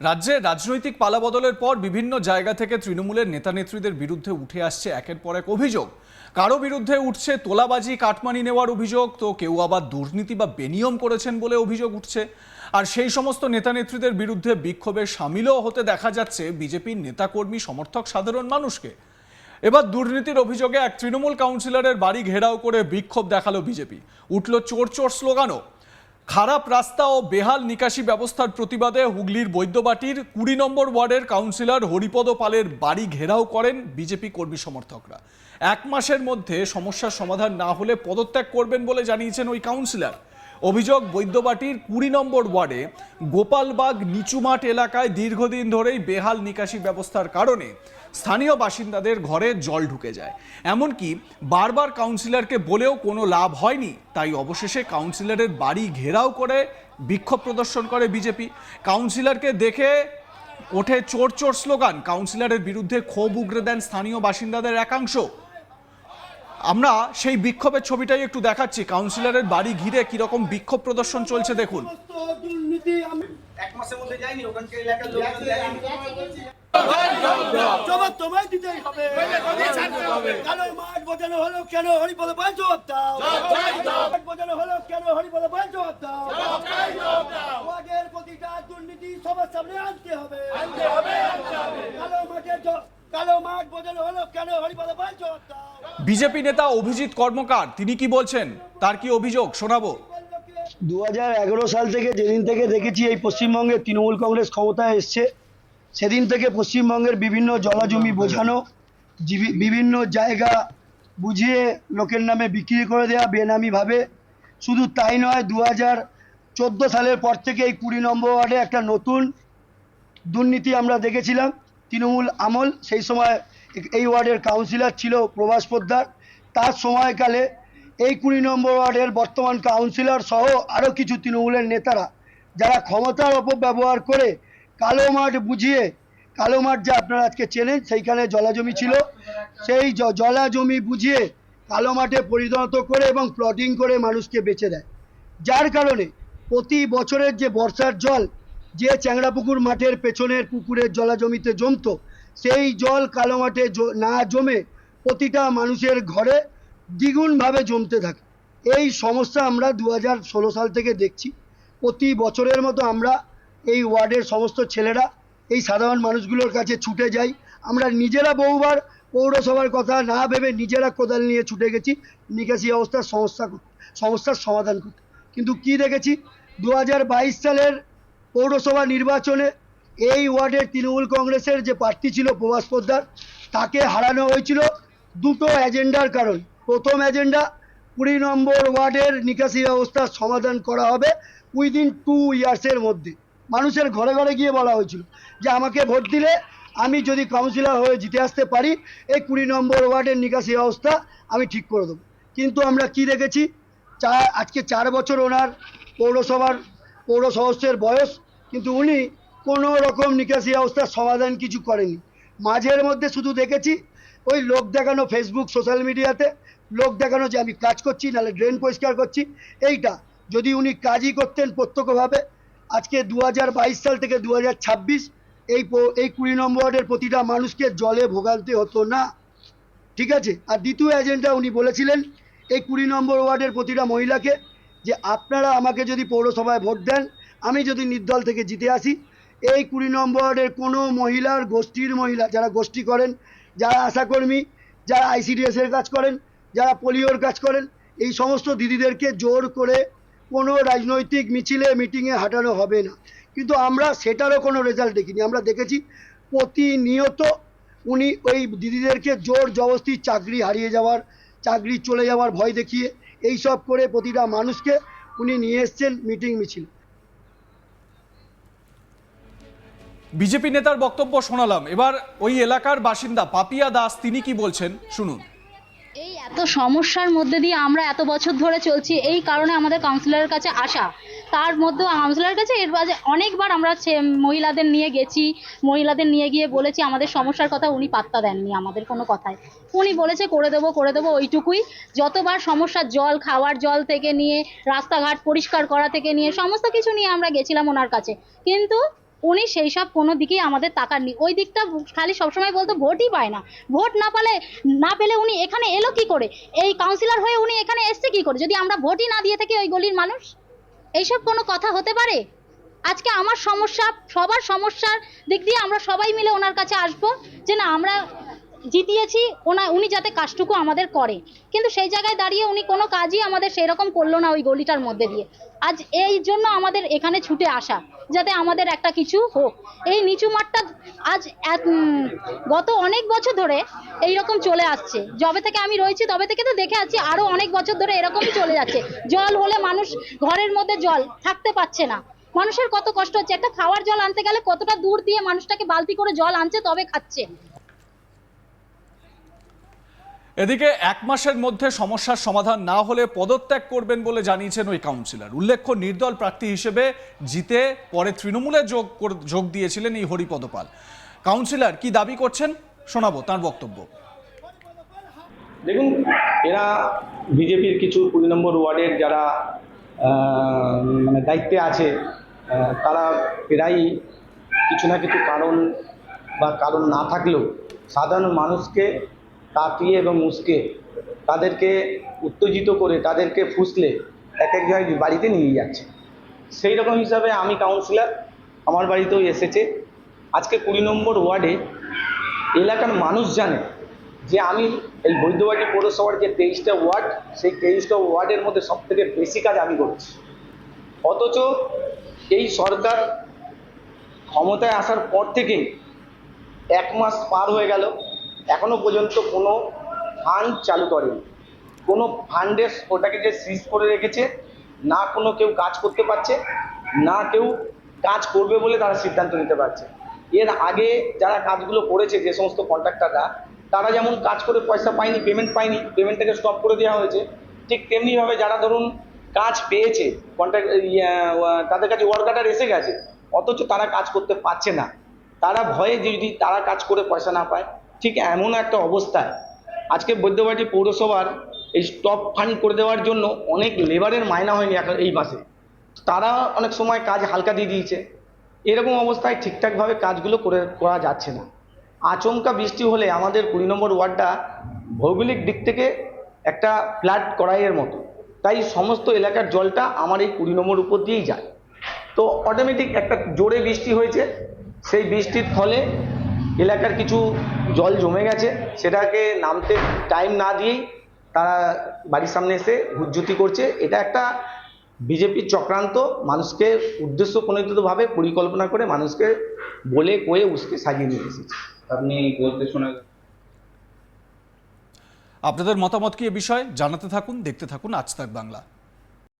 রাজ্যে রাজনৈতিক পালাবদলের পর বিভিন্ন জায়গা থেকে তৃণমূলের নেতা নেত্রীদের বিরুদ্ধে উঠে আসছে একের পর এক অভিযোগ। কারো বিরুদ্ধে উঠছে তোলাবাজি, কাটমানি নেওয়ার অভিযোগ, তো কেউ আবার দুর্নীতি বা বেনিয়ম করেছেন বলে অভিযোগ উঠছে। আর সেই সমস্ত নেতা নেত্রীদের বিরুদ্ধে বিক্ষোভে সামিলও হতে দেখা যাচ্ছে বিজেপির নেতাকর্মী, সমর্থক, সাধারণ মানুষকে। এবার দুর্নীতির অভিযোগে এক তৃণমূল কাউন্সিলরের বাড়ি ঘেরাও করে বিক্ষোভ দেখালো বিজেপি। উঠল চোর চোর স্লোগানও। খারাপ রাস্তা ও বেহাল নিকাশি ব্যবস্থার প্রতিবাদে হুগলির বৈদ্যবাটির 20 নম্বর ওয়ার্ডের কাউন্সিলর হরিপদ পালের বাড়ি ঘেরাও করেন বিজেপি কর্মী সমর্থকরা। 1 মাসের মধ্যে সমস্যার সমাধান না হলে পদত্যাগ করবেন বলে জানিয়েছেন ওই কাউন্সিলর। অভিযোগ, বৈদ্যবাটির 20 নম্বর ওয়ার্ডে গোপালবাগ নিচুমাঠ এলাকায় দীর্ঘদিন ধরেই বেহাল নিকাশি ব্যবস্থার কারণে স্থানীয় বাসিন্দাদের ঘরে জল ঢুকে যায়। এমনকি বারবার কাউন্সিলরকে বলেও কোনো লাভ হয়নি, তাই অবশেষে কাউন্সিলরের বাড়ি ঘেরাও করে বিক্ষোভ প্রদর্শন করে বিজেপি। কাউন্সিলরকে দেখে ওঠে চোর চোর স্লোগান। কাউন্সিলরের বিরুদ্ধে ক্ষোভ উগরে দেন স্থানীয় বাসিন্দাদের একাংশ। আমরা সেই বিক্ষোভের ছবিটাই একটু দেখাচ্ছি। কাউন্সিলরের বাড়ি ঘিরে কিরকম বিক্ষোভ প্রদর্শন চলছে দেখুন। এক মাসের মধ্যে যায়নি, ওখানকার এলাকার লোকজন দেখেনি। জবাব তোমায় দিতেই হবে। কালো মাঠ বোঝানো হলো কেন, হরিপদ পাল জবাব দাও। মাঠ বোঝানো হলো কেন, হরিপদ পাল জবাব দাও। ওয়ার্ডের প্রতিটা দুর্নীতি সবার সামনে আনতে হবে। কালো মাঠ বোঝানো হলো কেন, হরিপদ পাল জবাব দাও। বিজেপি নেতা অভিজিৎ কর্মকার তিনি কি বলছেন, তার কি অভিযোগ শোনাবো। 2011 সাল থেকে যেদিন থেকে দেখেছি এই পশ্চিমবঙ্গে তৃণমূল কংগ্রেস ক্ষমতায় এসছে, সেদিন থেকে পশ্চিমবঙ্গের বিভিন্ন জলাজমি বোঝানো, বিভিন্ন জায়গা বুঝিয়ে লোকের নামে বিক্রি করে দেওয়া বেনামিভাবে। শুধু তাই নয়, 2014 সালের পর থেকে এই 20 নম্বর ওয়ার্ডে একটা নতুন দুর্নীতি আমরা দেখেছিলাম। তৃণমূল আমল, সেই সময় এই ওয়ার্ডের কাউন্সিলর ছিল প্রভাস পোদ্দার। তার সময়কালে এই 20 নম্বর ওয়ার্ডের বর্তমান কাউন্সিলর সহ আরও কিছু তৃণমূলের নেতারা যারা ক্ষমতার অপব্যবহার করে কালো মাঠ বুঝিয়ে, কালো মাঠ যা আপনারা আজকে চেনেন, সেইখানে জলাজমি ছিল, সেই জলাজমি বুঝিয়ে কালো মাঠে পরিণত করে এবং প্লটিং করে মানুষকে বেচে দেয়। যার কারণে প্রতি বছরের যে বর্ষার জল যে চ্যাংড়াপুকুর মাঠের পেছনের পুকুরের জলাজমিতে জমতো, সেই জল কালো মাঠে না জমে প্রতিটা মানুষের ঘরে দ্বিগুণভাবে জমতে থাকে। এই সমস্যা আমরা 2016 সাল থেকে দেখছি। প্রতি বছরের মতো আমরা এই ওয়ার্ডের সমস্ত ছেলেরা এই সাধারণ মানুষগুলোর কাছে ছুটে যাই। আমরা নিজেরা বহুবার পৌরসভার কথা না ভেবে নিজেরা কোদাল নিয়ে ছুটে গেছি নিকাশি ব্যবস্থার সমস্যার সমাধান করতে। কিন্তু কি দেখেছি, 2022 সালের পৌরসভা নির্বাচনে এই ওয়ার্ডের তৃণমূল কংগ্রেসের যে প্রার্থী ছিল প্রভাস পোদ্দার, তাকে হারানো হয়েছিল দুটো এজেন্ডার কারণ। প্রথম এজেন্ডা, 20 নম্বর ওয়ার্ডের নিকাশি ব্যবস্থার সমাধান করা হবে উইদিন 2 ইয়ার্সের মধ্যে। মানুষের ঘরে ঘরে গিয়ে বলা হয়েছিল যে আমাকে ভোট দিলে আমি যদি কাউন্সিলর হয়ে জিতে আসতে পারি, এই 20 নম্বর ওয়ার্ডের নিকাশি ব্যবস্থা আমি ঠিক করে দেবো। কিন্তু আমরা কি দেখেছি, আজকে 4 বছর ওনার পৌর সদস্যের বয়স, কিন্তু উনি কোনো রকম নিকাশি ব্যবস্থার সমাধান কিছু করেনি। মাঝের মধ্যে শুধু দেখেছি ওই লোক দেখানো, ফেসবুক সোশ্যাল মিডিয়াতে লোক দেখানো যে আমি কাজ করছি, নাহলে ড্রেন পরিষ্কার করছি। এইটা যদি উনি কাজই করতেন প্রত্যক্ষভাবে, আজকে 2022 সাল থেকে 2026 এই 20 নম্বর ওয়ার্ডের প্রতিটা মানুষকে জলে ভোগান্তি হতো না। ঠিক আছে। আর দ্বিতীয় এজেন্ডা উনি বলেছিলেন এই 20 নম্বর ওয়ার্ডের প্রতিটা মহিলাকে যে আপনারা আমাকে যদি পৌরসভায় ভোট দেন, আমি যদি নির্দল থেকে জিতে আসি, এই 20 নম্বর ওয়ার্ডের কোনো মহিলার গোষ্ঠীর মহিলা যারা গোষ্ঠী করেন, যারা আশাকর্মী, যারা ICDS-এর কাজ করেন, যারা পোলিওর কাজ করেন, এই সমস্ত দিদিদেরকে জোর করে কোনো রাজনৈতিক মিছিলে মিটিংয়ে হাঁটানো হবে না। কিন্তু আমরা সেটারও কোনো রেজাল্ট দেখিনি। আমরা দেখেছি প্রতিনিয়ত উনি ওই দিদিদেরকে জোর জবরদস্তি চাকরি চলে যাওয়ার ভয় দেখিয়ে এই সব করে প্রতিটা মানুষকে উনি নিয়ে এসছেন মিটিং মিছিল। বিজেপি নেতার বক্তব্য শোনালাম। এবার ওই এলাকার বাসিন্দা পাপিয়া দাস তিনি কি বলছেন শুনুন। এই এত সমস্যার মধ্যে দিয়ে আমরা এত বছর ধরে চলছি, এই কারণে আমাদের কাউন্সিলরের কাছে আসা। তার মধ্যে কাউন্সিলরের কাছে এর বাজে অনেকবার আমরা মহিলাদের নিয়ে গেছি, মহিলাদের নিয়ে গিয়ে বলেছি আমাদের সমস্যার কথা, উনি পাত্তা দেননি আমাদের কোনো কথায়। উনি বলেছে করে দেবো ওইটুকুই। যতবার সমস্যার জল, খাওয়ার জল থেকে নিয়ে রাস্তাঘাট পরিষ্কার করা থেকে নিয়ে সমস্ত কিছু নিয়ে আমরা গেছিলাম ওনার কাছে, কিন্তু উনি সেই সব কোনো দিকেই আমাদের তাকাননি। ওই দিকটা খালি সবসময় বলতো ভোটই পায় না, ভোট না পেলে উনি এখানে এলো কি করে, এই কাউন্সিলর হয়ে উনি এখানে এসছে কি করে যদি আমরা ভোটই না দিয়ে থাকি ওই গলির মানুষ? এইসব কোনো কথা হতে পারে? আজকে আমার সমস্যা, সবার সমস্যার দিক দিয়ে আমরা সবাই মিলে ওনার কাছে আসবো যে না আমরা জিতিয়েছি, উনি যাতে কাজটুকু আমাদের করে, কিন্তু সেই জায়গায় দাঁড়িয়ে উনি কোনো কাজই আমাদের সেই রকম করলো না ওই গলিটার মধ্যে দিয়ে। আজ এই জন্য আমাদের এখানে ছুটে আসা, যাতে আমাদের একটা কিছু হোক। এই নিচু মাঠটা আজ গত অনেক বছর ধরে এইরকম চলে আসছে, যবে থেকে আমি রয়েছি তবে থেকে তো দেখে আছি, আরো অনেক বছর ধরে এরকমই চলে যাচ্ছে। জল হলে মানুষ ঘরের মধ্যে জল থাকতে পারছে না, মানুষের কত কষ্ট হচ্ছে। একটা খাওয়ার জল আনতে গেলে কতটা দূর দিয়ে মানুষটাকে বালতি করে জল আনছে তবে খাচ্ছে। এদিকে 1 মাসের মধ্যে সমস্যার সমাধান না হলে পদত্যাগ করবেন বলে জানিয়েছেন ওই কাউন্সিলর। উল্লেখ্য, নির্দল প্রার্থী হিসেবে জিতে পরে তৃণমূলে যোগ দিয়েছিলেন এই হরিপদ পাল। কাউন্সিলর কি দাবি করছেন শোনাবো তার বক্তব্য। দেখুন, এরা বিজেপির কিছু 20 নম্বর ওয়ার্ডের যারা মানে দায়িত্বে আছে, তারা এরাই কিছু না কিছু কারণ না থাকলেও সাধারণ মানুষকে তাকিয়ে এবং উস্কে তাদেরকে উত্তেজিত করে তাদেরকে ফুসলে এক জায়গায় বাড়িতে নিয়ে যাচ্ছে। সেই রকম হিসাবে আমি কাউন্সিলর, আমার বাড়িতেও এসেছে। আজকে 20 নম্বর ওয়ার্ডে এলাকার মানুষ জানে যে আমি এই বৈদ্যবাটী পৌরসভার যে 23টা ওয়ার্ড, সেই 23টা ওয়ার্ডের মধ্যে সবথেকে বেশি কাজ আমি করেছি। অথচ এই সরকার ক্ষমতায় আসার পর থেকে 1 মাস পার হয়ে গেল, এখনো পর্যন্ত কোনো ফান্ড চালু করেনি। কোনো ফান্ডের ওটাকে যে সিজ করে রেখেছে, না কোনো কেউ কাজ করতে পারছে, না কেউ কাজ করবে বলে তারা সিদ্ধান্ত নিতে পারছে। এর আগে যারা কাজগুলো করেছে, যে সমস্ত কন্ট্রাক্টররা, তারা যেমন কাজ করে পয়সা পায়নি, পেমেন্ট পায়নি, পেমেন্টটাকে স্টপ করে দেওয়া হয়েছে, ঠিক তেমনিভাবে যারা ধরুন কাজ পেয়েছে, তাদের কাছে ওয়ার্ক অর্ডার এসে গেছে, অথচ তারা কাজ করতে পারছে না। তারা ভয়ে যে যদি তারা কাজ করে পয়সা না পায়, ঠিক এমন একটা অবস্থায় আজকে বৈদ্যবাটী পৌরসভার এই স্টপ ফান্ড করে দেওয়ার জন্য অনেক লেবারের মাইনা হয়নি এখন এই মাসে, তারা অনেক সময় কাজ হালকা দিয়ে দিয়েছে। এরকম অবস্থায় ঠিকঠাকভাবে কাজগুলো করা যাচ্ছে না। আচমকা বৃষ্টি হলে আমাদের 20 নম্বর ওয়ার্ডটা ভৌগোলিক দিক থেকে একটা ফ্ল্যাট কড়াইয়ের মতো, তাই সমস্ত এলাকার জলটা আমার এই 20 নম্বর উপর দিয়েই যায়। তো অটোমেটিক একটা জোরে বৃষ্টি হয়েছে, সেই বৃষ্টির ফলে এলাকার কিছু জল জমে গেছে, সেটাকে নামতে টাইম না দিয়েই তারা বাড়ির সামনে এসে হুজ্জুতি করছে। এটা একটা বিজেপির চক্রান্ত, মানুষকে উদ্দেশ্য প্রণোদিতভাবে পরিকল্পনা করে মানুষকে বলে কয়ে উসকে সাজিয়ে নিয়ে এসেছে। আপনি বলতে শোনা। আপনাদের মতামত কি এ বিষয়ে জানাতে থাকুন, দেখতে থাকুন আজ তাক বাংলা।